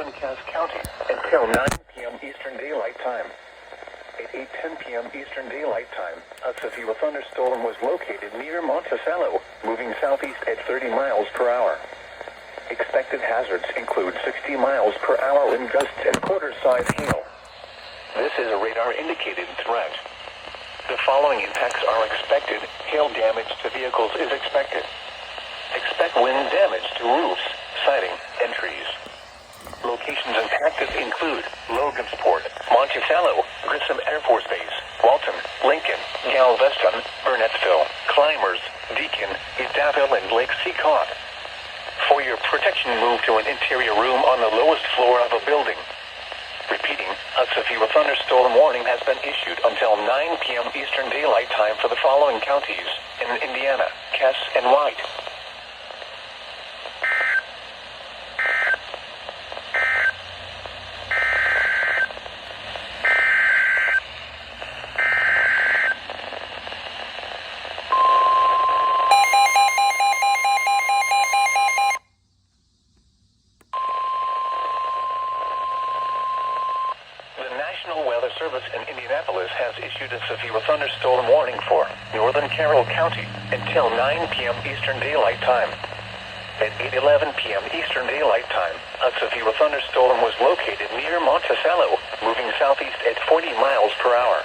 northern Cass County until 9 p.m. Eastern Daylight Time. At 8:10 p.m. Eastern Daylight Time, a severe thunderstorm was located near Monticello, moving southeast at 30 miles per hour. Expected hazards include 60 miles per hour wind gusts and quarter-size hail. This is a radar-indicated threat. The following impacts are expected. Hail damage to vehicles is expected. Expect wind damage to roofs, siding, and trees. Locations impacted include Logansport, Monticello, Grissom Air Force Base, Walton, Lincoln, Galveston, Burnettsville, Climbers, Deacon, Idaville, and Lake Seacott. For your protection, move to an interior room on the lowest floor of a building. Repeating, a severe thunderstorm warning has been issued until 9 p.m. Eastern Daylight Time for the following counties in Indiana, Cass, and White. The National Weather Service in Indianapolis has issued a severe thunderstorm warning for northern Carroll County until 9 p.m. Eastern Daylight Time. At 8:11 p.m. Eastern Daylight Time, a severe thunderstorm was located near Monticello, moving southeast at 40 miles per hour.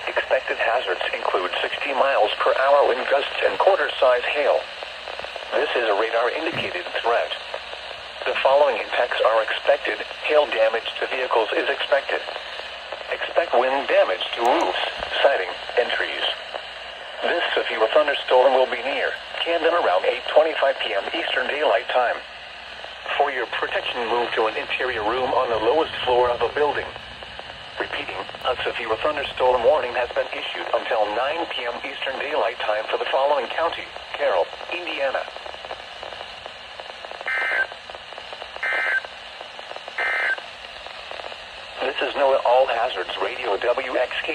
Expected hazards include 60 miles per hour wind gusts and quarter-size hail. This is a radar-indicated threat. The following impacts are expected. Hail damage to vehicles is expected. Expect wind damage to roofs, siding, and trees. This severe thunderstorm will be near Camden around 8:25 p.m. Eastern Daylight Time. For your protection, move to an interior room on the lowest floor of a building. Repeating, a severe thunderstorm warning has been issued until 9 p.m. Eastern Daylight Time for the following county: Carroll, Indiana. This is NOAA All Hazards Radio WXK.